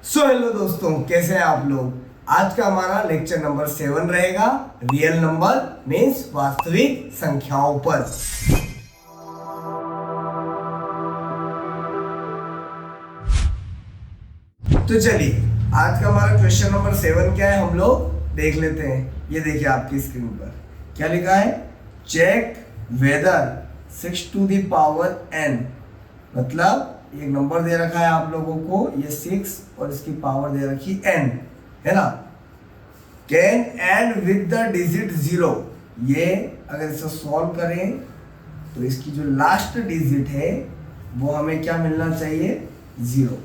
Hello दोस्तों, कैसे हैं आप लोग। आज का हमारा लेक्चर नंबर 7 रहेगा, रियल नंबर मीन्स वास्तविक संख्याओं पर। तो चलिए, आज का हमारा क्वेश्चन नंबर 7 क्या है हम लोग देख लेते हैं। ये देखिए आपकी स्क्रीन पर क्या लिखा है, check whether 6 to the power n, मतलब एक नंबर दे रखा है आप लोगों को, ये 6 और इसकी पावर दे रखी n है ना। Can and with the digit 0, ये अगर इसे सॉल्व करें तो इसकी जो लास्ट डिजिट है वो हमें क्या मिलना चाहिए, 0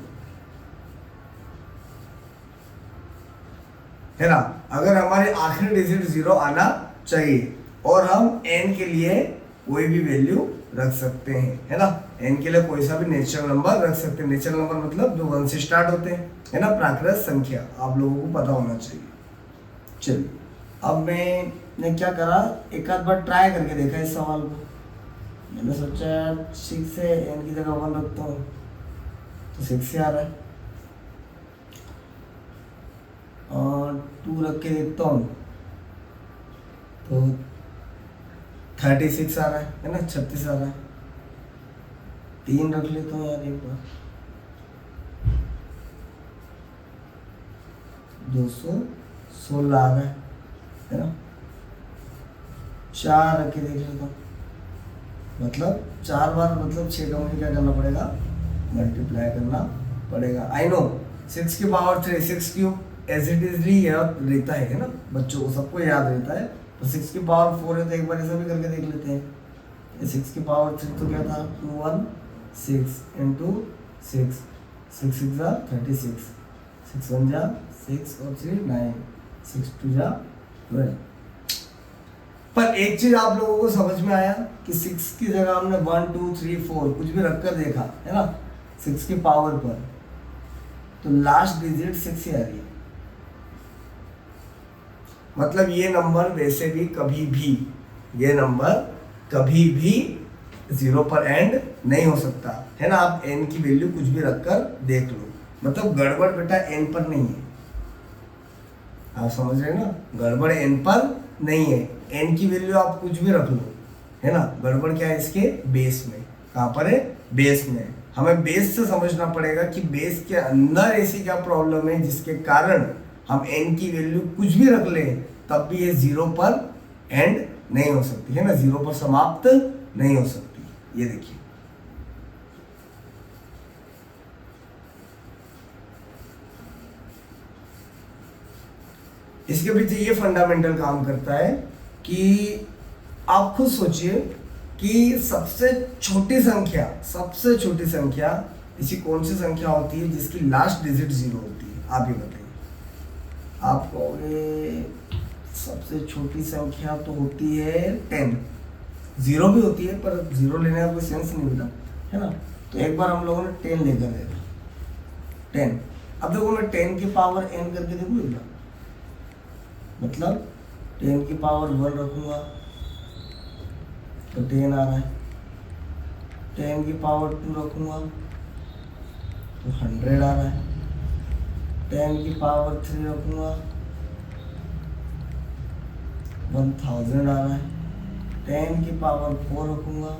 है ना। अगर हमारी आखिरी डिजिट 0 आना चाहिए और हम n के लिए कोई भी वैल्यू रख सकते हैं, है ना। n के लिए कोई सा भी नेचुरल नंबर रख सकते हैं। नेचुरल नंबर मतलब जो 1 से स्टार्ट होते हैं, है ना, प्राकृत संख्या, आप लोगों को पता होना चाहिए। चलिए, अब मैंने क्या करा, एक आध बार ट्राई करके देखा इस सवाल को। मैंने सोचा 6 से n की जगह 1 रखता हूँ तो 6 से आ रहा है, और 2 रख के देखता हूँ तो 36 आ रहा है ना, 36 आ रहा है। 3 रख लेता हूँ यार एक बार, 216 आ रहा है ना। 4 रख के देख लेता हूँ, मतलब 4 बार, मतलब 6 का मुझे क्या करना पड़ेगा, मल्टीप्लाई करना पड़ेगा। आई नो 6 की power 3, 6 cube as it easily याद रहता है ना, बच्चों को सबको याद रहता है। तो 6 की पावर 4 है तो एक बार ऐसा भी करके देख लेते हैं। 6 की पावर 3 तो क्या था, 2 1 6 इंटू 6, 6 6 जा 36, 6 1 जा 6 और 3 9, 6 2 जा 12। पर एक चीज आप लोगों को समझ में आया कि 6 की जगह हमने 1 2 3 4 कुछ भी रखकर देखा है ना 6 की पावर पर, तो लास्ट डिजिट 6 ही आ रही है। मतलब ये नंबर वैसे भी कभी भी, ये नंबर कभी भी 0 पर एंड नहीं हो सकता, है ना। आप n की वैल्यू कुछ भी रखकर देख लो, मतलब गड़बड़ बेटा n पर नहीं है, आप समझ रहे हैं ना, गड़बड़ n पर नहीं है। n की वैल्यू आप कुछ भी रख लो, है ना। गड़बड़ क्या है, इसके बेस में। कहाँ पर है, बेस में। हमें बेस से समझना पड़ेगा कि बेस के अंदर ऐसी क्या प्रॉब्लम है जिसके कारण हम n की वैल्यू कुछ भी रख लें तब भी ये 0 पर एंड नहीं हो सकती, है ना, 0 पर समाप्त नहीं हो सकती। ये देखिए, इसके पीछे ये फंडामेंटल काम करता है कि आप खुद सोचिए कि सबसे छोटी संख्या ऐसी कौन सी संख्या होती है जिसकी लास्ट डिजिट 0 होती है, आप ही बताइए। आप कहोगे सबसे छोटी संख्या तो होती है 10, 0 भी होती है पर 0 लेने का कोई सेंस नहीं मिला, है ना। तो एक बार हम लोगों ने 10 लेकर देखा, 10। अब देखो मैं 10 की पावर n करके देखूँ, मतलब 10 की पावर 1 रखूँगा तो 10 आ रहा है, 10 की पावर 2 रखूँगा तो 100 आ रहा है, 10 की पावर 3 रखूँगा 1000 आ रहा है, 10 की पावर 4 रखूँगा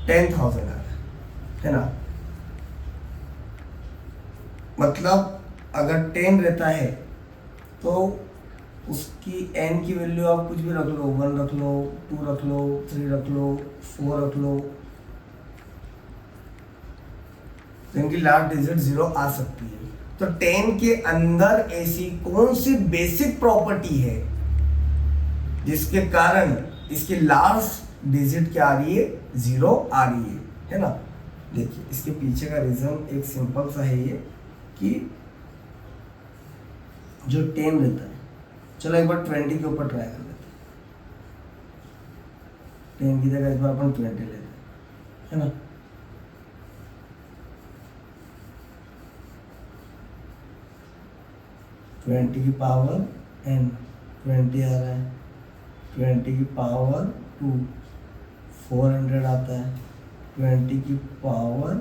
10,000 आ रहा है ना। मतलब अगर 10 रहता है तो उसकी n की वैल्यू आप कुछ भी रख लो, 1 रख लो, 2 रख लो, 3 रख लो, 4 रख लो, तो इनकी लास्ट डिजिट 0 आ सकती है। तो 10 के अंदर ऐसी कौन सी बेसिक प्रॉपर्टी है जिसके कारण इसकी लास्ट डिजिट क्या आ रही है, 0 आ रही है ना। देखिए, इसके पीछे का रीजन एक सिंपल सा है ये कि जो 10 रहता है, चलो एक बार 20 के ऊपर ट्राई कर लेते हैं। 10 की जगह इस बार अपन 20 लेते हैं, है ना। ट्वेंटी की पावर n 20 आ रहा है, 20 की पावर 2 400 आता है, 20 की पावर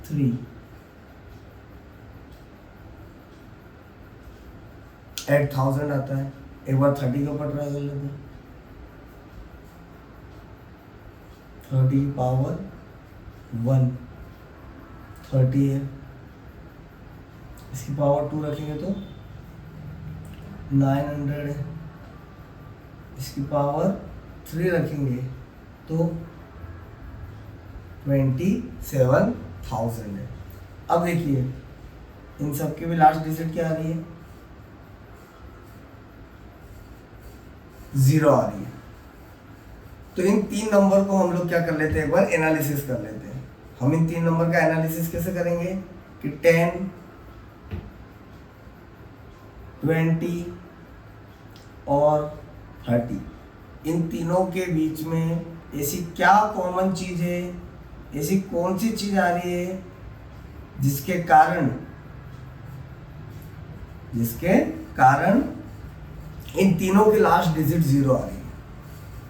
3 8000 आता है। एक बार 30 के ऊपर ट्राई कर लेते हैं। 30 पावर 1 30 है, इसकी पावर 2 रखेंगे तो 900 है, इसकी पावर 3 रखेंगे तो 27,000 है। अब देखिए इन सब के भी लास्ट डिजिट क्या आ रही है, 0 आ रही है। तो इन 3 नंबर को हम लोग क्या कर लेते हैं, एक बार एनालिसिस कर लेते हैं। हम इन 3 नंबर का एनालिसिस कैसे करेंगे कि 10, 20 और 30, इन तीनों के बीच में ऐसी क्या कॉमन चीज है, ऐसी कौन सी चीज आ रही है जिसके कारण इन तीनों की लास्ट डिजिट 0 आ रही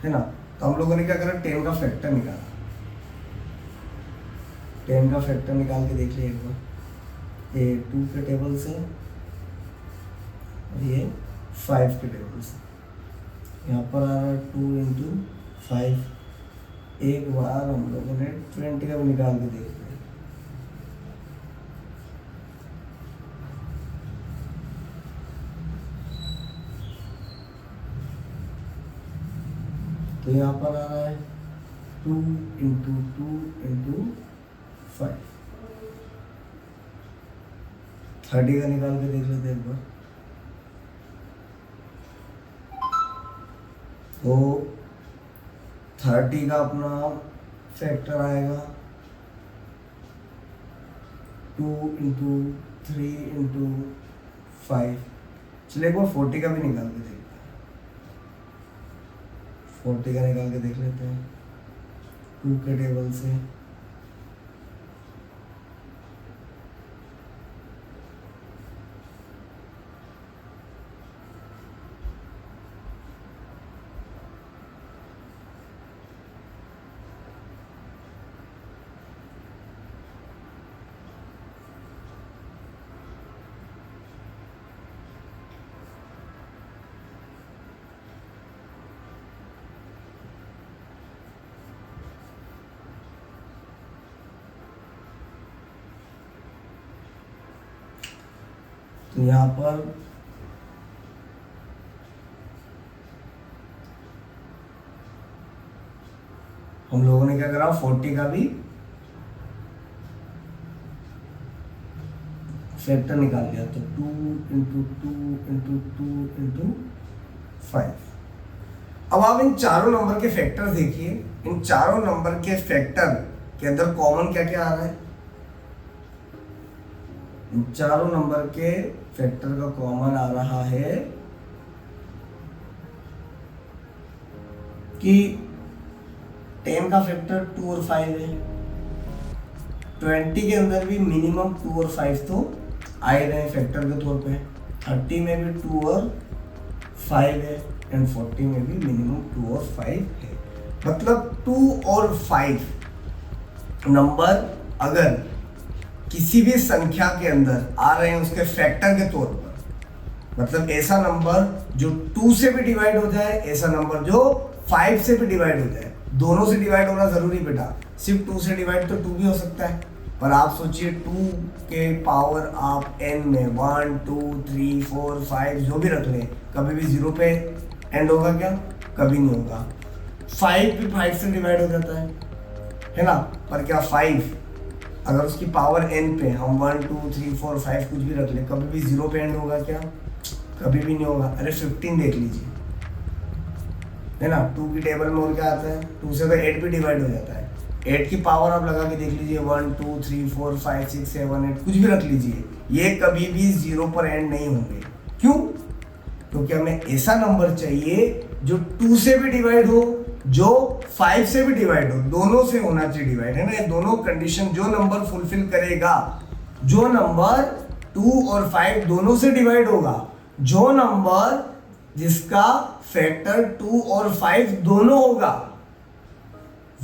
है ना। तो हम लोगों ने क्या करा, 10 का फैक्टर निकाला। 10 का फैक्टर निकाल के देख लिया एक बार, ये 2 के टेबल से और ये 5 के टेबल से। यहाँ पर आ रहा है 2 इंटू 5। एक बार हम लोगों ने 20 का भी निकाल के देख लिया। तो यहाँ पर आ रहा है 2 इंटू 2 इंटू 5। 30 का निकाल के देख लेते हैं एक बार। तो 30 का अपना फैक्टर आएगा 2 इंटू 3 इंटू 5। चलिए एक बार 40 का भी निकाल के देखते हैं। 40 का निकाल के देख लेते हैं 2 के टेबल से। तो यहाँ पर हम लोगों ने क्या करा, 40 का भी फैक्टर निकाल लिया। तो 2 इंटू 2 इंटू 2 इंटू 5। अब आप इन चारों नंबर के फैक्टर देखिए। इन चारों नंबर के फैक्टर के अंदर कॉमन क्या क्या आ रहा है। इन चारों नंबर के फैक्टर का कॉमन आ रहा है कि 10 का फैक्टर 2 और 5 है। 20 के अंदर भी मिनिमम 2 और 5 तो आ ही रहे हैं फैक्टर के तौर पे। 30 में भी 2 और 5 है एंड 40 में भी मिनिमम 2 और 5 है। मतलब 2 और 5 नंबर अगर किसी भी संख्या के अंदर आ रहे हैं उसके फैक्टर के तौर पर, मतलब ऐसा नंबर जो 2 से भी डिवाइड हो जाए, ऐसा नंबर जो 5 से भी डिवाइड हो जाए। दोनों से डिवाइड होना जरूरी बेटा, सिर्फ 2 से डिवाइड तो 2 भी हो सकता है, पर आप सोचिए 2 के पावर आप n में 1 2 3 4 5 जो भी रख लें, कभी भी 0 पे एंड होगा क्या? कभी नहीं होगा। 5 भी 5 से डिवाइड हो जाता है ना, पर क्या 5 अगर उसकी पावर n पे हम 1 2 3 4 5 कुछ भी रख ले, कभी भी 0 पे एंड होगा क्या? कभी भी नहीं होगा। अरे 15 देख लीजिए, है ना, 2 की टेबल में और क्या आता है, 2 से तो 8 भी डिवाइड हो जाता है। 8 की पावर आप लगा के देख लीजिए, 1 2 3 4 5 6 7 8 कुछ भी रख लीजिए, ये कभी भी 0 पर एंड नहीं होंगे। क्यों? क्योंकि हमें ऐसा नंबर चाहिए जो 2 से भी डिवाइड हो, जो 5 से भी डिवाइड हो, दोनों से होना चाहिए डिवाइड, है ना। ये दोनों कंडीशन जो नंबर फुलफिल करेगा, जो नंबर 2 और 5 दोनों से डिवाइड होगा, जो नंबर जिसका फैक्टर 2 और 5 दोनों होगा,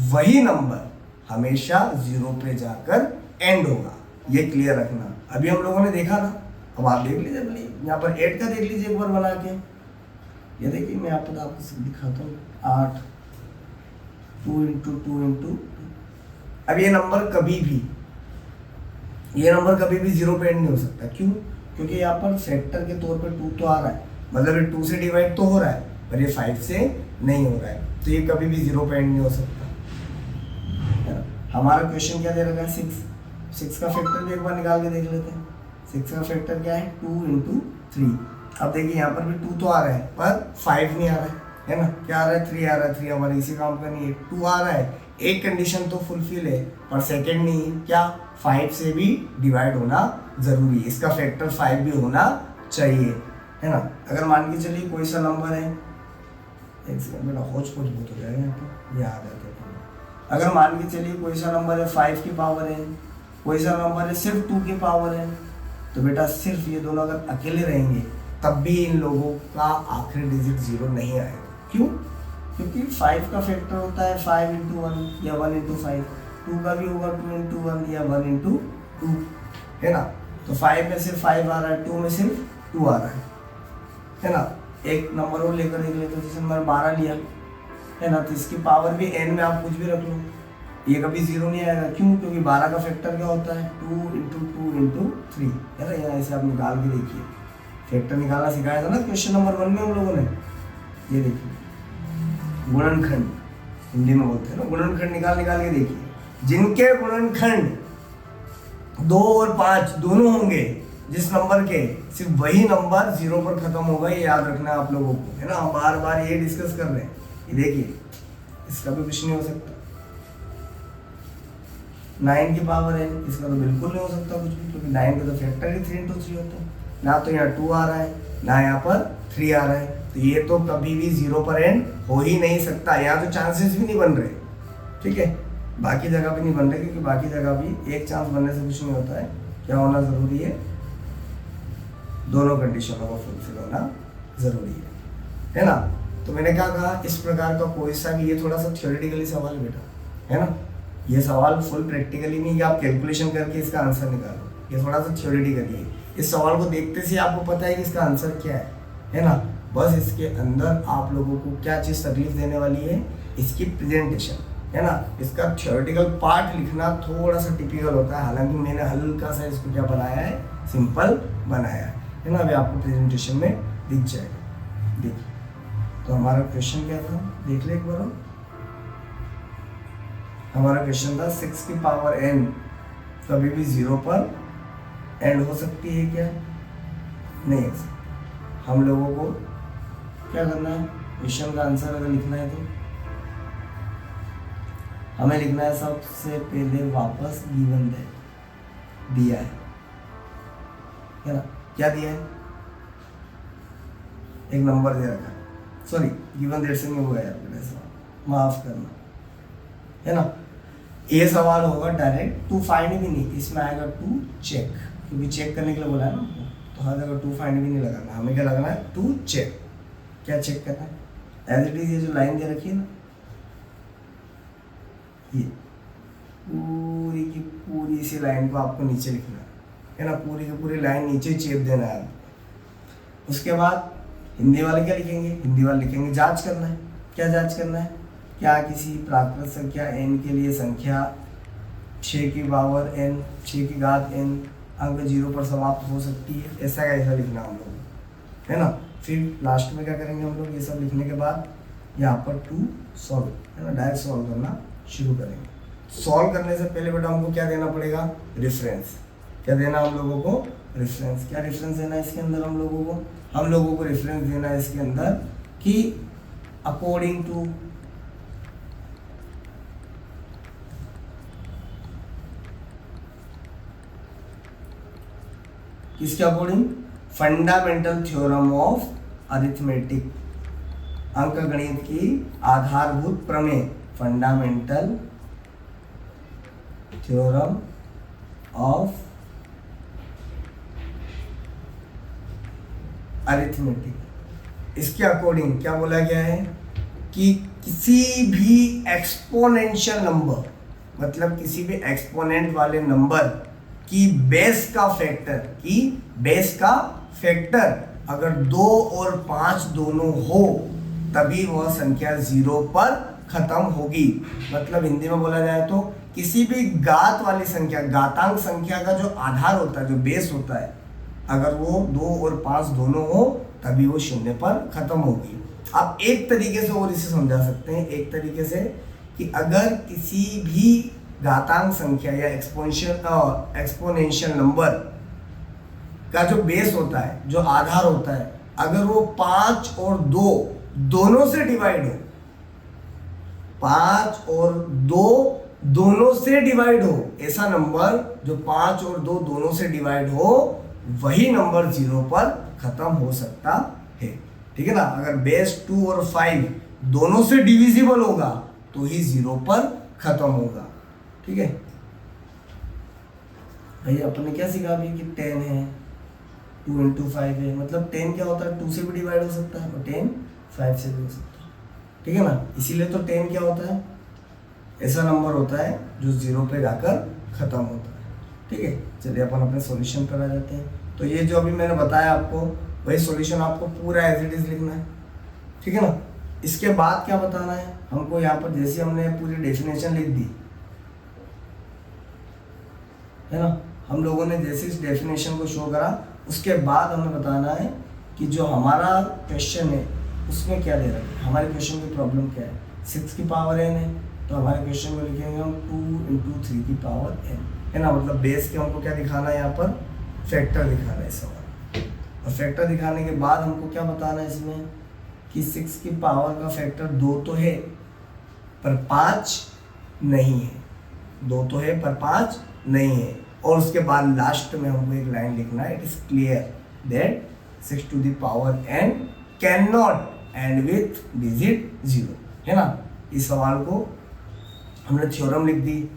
वही नंबर हमेशा 0 पे जाकर एंड होगा। ये क्लियर रखना। अभी हम लोगों ने देखा ना, अब आप देख लीजिए प्लीज, यहाँ पर 8 का देख लीजिए एक बार बना के। ये देखिए मैं यहाँ पर आपको दिखाता हूँ, 8 2 इंटू 2 इंटू। अब ये नंबर कभी भी 0 पे एंड नहीं हो सकता। क्यों? क्योंकि यहाँ पर फैक्टर के तौर पर 2 तो आ रहा है, मतलब ये 2 से डिवाइड तो हो रहा है, पर ये 5 से नहीं हो रहा है, तो ये कभी भी 0 पे एंड नहीं हो सकता। हमारा क्वेश्चन क्या दे रखा है? 6 का फैक्टर भी एक बार निकाल के देख लेते हैं। 6 का फैक्टर क्या है? 2 इंटू 3। अब देखिए यहाँ पर भी 2 तो आ रहा है, पर 5 नहीं आ रहा है ना? क्या आ रहा है? 3 आ रहा है। 3 हमारे इसी काम का नहीं है। 2 आ रहा है, एक कंडीशन तो फुलफिल है, पर सेकंड नहीं है। क्या? 5 से भी डिवाइड होना जरूरी है, इसका फैक्टर 5 भी होना चाहिए, है ना? अगर मान के चलिए कोई सा नंबर है, एक सेकंड बेटा, होच पोच बहुत हो जाएगा यहाँ पे, ये आ जाते हैं। अगर मान के चलिए कोई सा नंबर है 5 की पावर है, कोई सा नंबर है सिर्फ 2 की पावर है, तो बेटा सिर्फ ये दोनों अगर अकेले रहेंगे तब भी इन लोगों का आखिरी डिजिट 0 नहीं आएगा। क्यों? क्योंकि 5 का फैक्टर होता है 5 इंटू 1 या 1 इंटू 5, 2 का भी होगा 2 इंटू 1 या 1 इंटू 2, है ना? तो 5 में सिर्फ 5 आ रहा है, 2 में सिर्फ 2 आ रहा है ना? एक नंबर और लेकर देख लेते हैं, जैसे नंबर 12 लिया, है ना? तो इसकी पावर भी n में आप कुछ भी रख लो, ये कभी 0 नहीं आएगा। क्यों? क्योंकि 12 का फैक्टर क्या होता है? 2 इंटू 2 इंटू 3, है ना? यहाँ ऐसे आप निकाल के देखिए, फैक्टर निकालना सिखाया था ना क्वेश्चन नंबर 1 में हम लोगों ने। ये देखिए गुणनखंड, हिंदी में बोलते हैं ना, गुणनखंड निकाल के देखिए, जिनके गुणनखंड 2 और 5 दोनों होंगे, जिस नंबर के, सिर्फ वही नंबर 0 पर खत्म होगा। ये याद रखना है आप लोगों को, है ना? हम बार बार ये डिस्कस कर रहे हैं। ये देखिए, इसका भी कुछ नहीं हो सकता। 9 की पावर है, इसका तो बिल्कुल नहीं हो सकता कुछ भी, क्योंकि 9 का तो फैक्टर ही 3 इंटू 3 होता है। ना तो यहाँ 2 आ रहा है, ना यहाँ पर 3 आ रहा है, तो ये तो कभी भी 0 पर एंड हो ही नहीं सकता। यहाँ तो चांसेस भी नहीं बन रहे, ठीक है? बाकी जगह भी नहीं बन रहे, क्योंकि बाकी जगह भी एक चांस बनने से कुछ नहीं होता है। क्या होना जरूरी है? दोनों कंडीशनों को फुलफिल होना जरूरी है ना? तो मैंने क्या कहा, इस प्रकार का कोई सा भी, ये थोड़ा सा थ्योरेटिकली सवाल है बेटा, है ना? ये सवाल फुल प्रैक्टिकली नहीं कि आप कैलकुलेशन करके इसका आंसर निकालो, ये थोड़ा सा थ्योरेटिकली है। इस सवाल को देखते से आपको पता है कि इसका आंसर क्या है ना? बस इसके अंदर आप लोगों को क्या चीज़ तकलीफ देने वाली है? इसकी प्रेजेंटेशन, है ना? इसका थ्योरेटिकल पार्ट लिखना थोड़ा सा टिपिकल होता है, हालांकि मैंने हल्का सा इसको क्या बनाया है, सिंपल बनाया है ना? अभी आपको प्रेजेंटेशन में दिख जाएगा। देखिए, तो हमारा क्वेश्चन क्या था, देख ले एक बार। हमारा क्वेश्चन था 6 की पावर n कभी भी 0 पर एंड हो सकती है क्या? नहीं हो सकती। हम लोगों को क्या करना है, क्वेश्चन का आंसर अगर लिखना है तो हमें लिखना है सबसे पहले वापस गिवन दिया है ना? क्या दिया है? एक नंबर दे रखा है, सॉरी गिवन देर से नहीं हुआ यार, माफ करना, है ना? ये सवाल होगा डायरेक्ट टू फाइंड भी नहीं, इसमें आएगा टू चेक, क्योंकि चेक करने के लिए बोला है ना, तो हर जगह टू फाइंड भी नहीं लगाना, हमें क्या लगाना है? To check. क्या चेक करना है? एज इट इज, ये जो लाइन दे रखी है ना, ये पूरी की पूरी इसी लाइन को आपको नीचे लिखना है ना? पूरी की पूरी लाइन नीचे चेप देना है। उसके बाद हिंदी वाले क्या लिखेंगे? हिंदी वाले लिखेंगे जांच करना है। क्या जांच करना है? क्या किसी प्राकृत संख्या n के लिए संख्या 6 की पावर n, 6 की घात n अंक 0 पर समाप्त हो सकती है? ऐसा कैसा लिखना हम लोग, है ना? फिर लास्ट में क्या करेंगे हम लोग? ये सब लिखने के बाद यहाँ पर टू सॉल्व, है ना? डायरेक्ट सॉल्व करना शुरू करेंगे। सॉल्व करने से पहले बेटा हमको क्या देना पड़ेगा? रेफरेंस। क्या देना हम लोगों को? रेफरेंस। क्या रेफरेंस देना है इसके अंदर हम लोगों को? हम लोगों को रेफरेंस देना है इसके अंदर कि अकॉर्डिंग टू किसके according? Fundamental theorem of arithmetic, अंकगणित की आधारभूत प्रमेय, फंडामेंटल थ्योरम ऑफ अरिथमेटिक। इसके अकॉर्डिंग क्या बोला गया है कि किसी भी एक्सपोनेंशियल नंबर, मतलब किसी भी एक्सपोनेंट वाले नंबर कि बेस का फैक्टर अगर 2 और 5 दोनों हो तभी वह संख्या 0 पर खत्म होगी। मतलब हिंदी में बोला जाए तो किसी भी घात वाली संख्या, घातांक संख्या का जो आधार होता है, जो बेस होता है, अगर वो 2 और 5 दोनों हो तभी वो 0 पर खत्म होगी। आप एक तरीके से और इसे समझा सकते हैं, एक तरीके से कि अगर किसी भी घातांक संख्या या एक्सपोनेंशियल नंबर का जो बेस होता है, जो आधार होता है, अगर वो 5 और 2 दोनों से डिवाइड हो, 5 और 2 दोनों से डिवाइड हो, ऐसा नंबर जो 5 और 2 दोनों से डिवाइड हो, वही नंबर 0 पर खत्म हो सकता है। ठीक है ना। अगर बेस 2 और 5 दोनों से डिविजिबल होगा तो ही 0 पर खत्म होगा। ठीक है भैया, अपने क्या सीखा अभी कि 10 है, 2 इंटू 5 है, मतलब 10 क्या होता है, 2 से भी डिवाइड हो सकता है और 10 5 से भी हो सकता है। ठीक है ना। इसीलिए तो 10 क्या होता है, ऐसा नंबर होता है जो 0 पे जाकर खत्म होता है। ठीक है, चलिए अपन अपने सॉल्यूशन पर आ जाते हैं। तो ये जो अभी मैंने बताया आपको, वही सॉल्यूशन आपको पूरा एज इट इज लिखना है। ठीक है ना। इसके बाद क्या बताना है हमको, यहाँ पर जैसे हमने पूरी डेफिनेशन लिख दी है ना, हम लोगों ने जैसे इस डेफिनेशन को शो करा, उसके बाद हमें बताना है कि जो हमारा क्वेश्चन है उसमें क्या दे रखा है, हमारे क्वेश्चन की प्रॉब्लम क्या है। 6 की पावर n है तो हमारे क्वेश्चन को लिखेंगे हम 2 इंटू 3 की पावर n, है ना। मतलब बेस के हमको क्या दिखाना है, यहाँ पर फैक्टर दिखाना है इस सवाल। और फैक्टर दिखाने के बाद हमको क्या बताना है इसमें कि 6 की पावर का फैक्टर 2 तो है पर 5 नहीं है, 2 तो है पर 5 नहीं है। और उसके बाद लास्ट में हमको एक लाइन लिखना है, it is clear that 6 to the power n can not end with digit 0, है ना। इस सवाल को हमने थ्योरम लिख दी,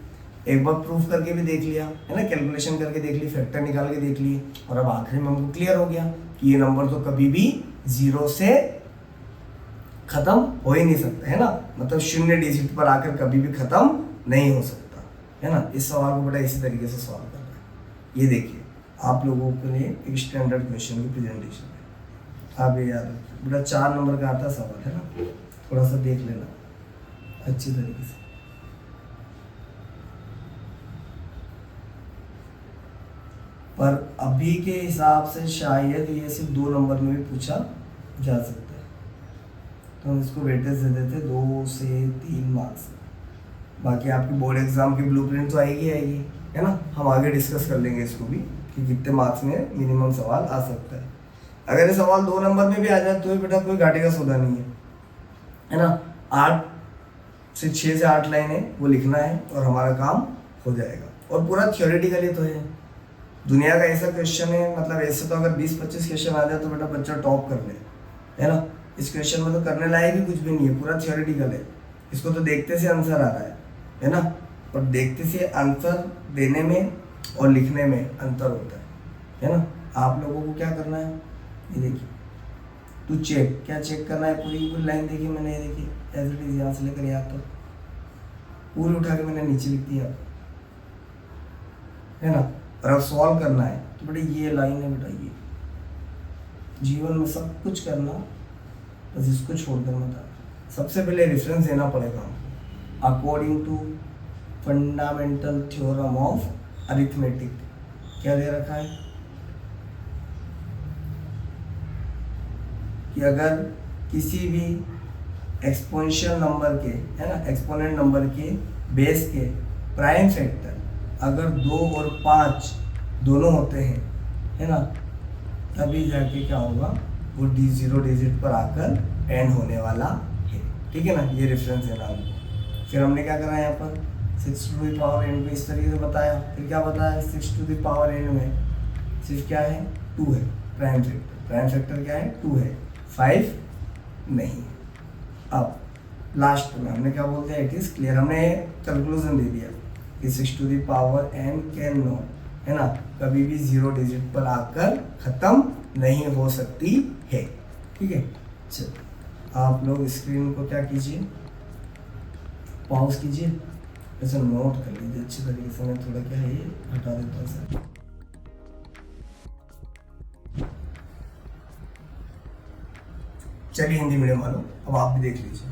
एक बार प्रूफ करके भी देख लिया, है ना, कैलकुलेशन करके देख ली, फैक्टर निकाल के देख लिए, और अब आखिरी में हमको क्लियर हो गया कि ये नंबर तो कभी भी 0 से खत्म हो ही नहीं सकता, है ना। मतलब 0 डिजिट पर आकर कभी भी खत्म नहीं हो सकता, है ना। इस सवाल को बड़ा इसी तरीके से सॉल्व करना है। ये देखिए आप लोगों के लिए एक स्टैंडर्ड क्वेश्चन की प्रेजेंटेशन है, आप ये याद रखिए। बड़ा 4 नंबर का आता सवाल है ना, थोड़ा सा देख लेना अच्छी तरीके से। पर अभी के हिसाब से शायद ये सिर्फ 2 नंबर में भी पूछा जा सकता है, तो हम इसको वेटेज दे देते 2 से 3 मार्क्स। बाकी आपकी बोर्ड एग्जाम की ब्लूप्रिंट तो आएगी, है ना। हम आगे डिस्कस कर लेंगे इसको भी कि कितने मार्क्स में मिनिमम सवाल आ सकता है। अगर ये सवाल 2 नंबर में भी आ जाए तो बेटा कोई घाटे का सौदा नहीं है ना। 6 से 8 लाइनें वो लिखना है और हमारा काम हो जाएगा। और पूरा थ्योरेटिकली तो है, दुनिया का ऐसा क्वेश्चन है, मतलब ऐसे तो अगर 20-25 क्वेश्चन आ जाए तो बेटा बच्चा टॉप कर ले, है ना। इस क्वेश्चन में तो करने लायक ही कुछ भी नहीं है, पूरा थ्योरेटिकल है। इसको तो देखते से आंसर आ रहा है ना। और देखते से आंसर देने में और लिखने में अंतर होता है ना। आप लोगों को क्या करना है, ये देखिए, टू चेक, क्या चेक करना है, पूरी लाइन देखिए मैंने, ये देखिए एज इट इज यहाँ से लेकर यहाँ तक पूरी उठा के मैंने नीचे लिख दिया, है ना। और अब सॉल्व करना है तो बेटा ये लाइन है बेटा, ये जीवन में सब कुछ करना, बस इसको छोड़कर मत आना। सबसे पहले रेफरेंस देना पड़ेगा हमको, according to fundamental theorem of arithmetic. क्या दे रखा है कि अगर किसी भी एक्सपोनेंशियल नंबर के, है ना, एक्सपोनेंट नंबर के बेस के प्राइम फैक्टर अगर 2 और 5 दोनों होते हैं, है ना, तभी जाके क्या होगा, वो 0 डिजिट पर आकर एंड होने वाला है। ठीक है ना, ये रेफरेंस है ना हमको। फिर हमने क्या करा यहाँ पर 6 टू द पावर n को इस तरीके से बताया। फिर क्या बताया, 6 टू द पावर n में सिर्फ क्या है, 2 है प्राइम फैक्टर। प्राइम फैक्टर क्या है, 2 है, 5 नहीं है। अब लास्ट में हमने क्या बोलते हैं, इट इज क्लियर, हमने कंक्लूजन दे दिया कि 6 to the power n can not, है ना, कभी भी 0 डिजिट पर आकर खत्म नहीं हो सकती है। ठीक है, चलो आप लोग स्क्रीन को क्या कीजिए, पॉज कीजिए ऐसे नोट कर लीजिए अच्छी तरीके से। मैं थोड़ा क्या है ये हटा देता हूँ सर। चलिए हिंदी मीडियम वालों, अब आप भी देख लीजिए।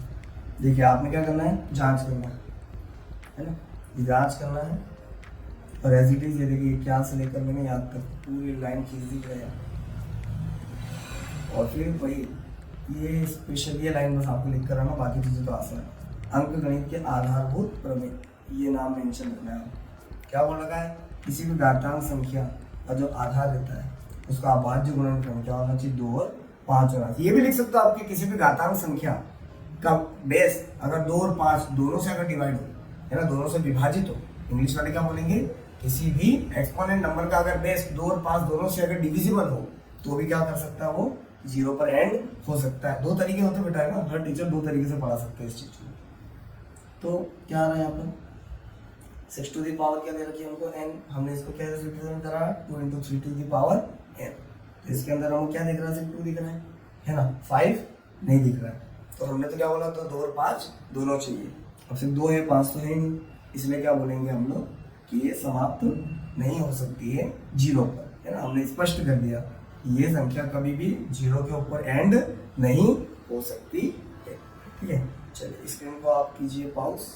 देखिए आपने क्या करना है, जांच करना है ना, ये जांच करना है। और एज इट इज ये देखिए क्या से लेकर मैंने याद कर पूरी लाइन खींच दी है। और फिर वही ये स्पेशल ये लाइन बस आपको लिख कर आना, बाकी चीज़ें तो आसान है। अंक गणित के आधारभूत प्रमेय, ये नाम मेंशन रखना है। क्या बोल रखा है, किसी भी घातांक संख्या का जो आधार रहता है उसका अभाज्य गुणनफल क्या होना चाहिए, 2 और 5 होना चाहिए। ये भी लिख सकते हो आपकी किसी भी घातांक संख्या का बेस अगर 2 और 5 दोनों से अगर डिवाइड हो, है ना, दोनों से विभाजित हो, इंग्लिश वाले क्या बोलेंगे, किसी भी एक्सपोनेंट नंबर का अगर बेस 2 और 5 दोनों से अगर डिविजिबल हो तो भी क्या कर सकता है, वो 0 पर एंड हो सकता है। 2 तरीके होते बेटा, है ना, हर टीचर 2 तरीके से पढ़ा सकते हैं इस चीज को। तो क्या आ रहा है यहाँ पर, 6 टू दी पावर क्या दे रखी है हमको, n। हमने इसको क्या रिप्रेजेंट करा, 2 into 3 to the power n। तो इसके अंदर हमको क्या दिख रहा है, 2 दिख रहा है ना, 5 नहीं दिख रहा है। तो हमने तो क्या बोला, तो 2 और 5 दोनों चाहिए। अब सिर्फ 2 है, 5 तो है नहीं, इसलिए क्या बोलेंगे हम लोग कि ये समाप्त नहीं हो सकती है 0 पर, है ना। हमने स्पष्ट कर दिया ये संख्या कभी भी 0 के ऊपर एंड नहीं हो सकती है। ठीक है, चलिए स्क्रीन को आप कीजिए पॉज।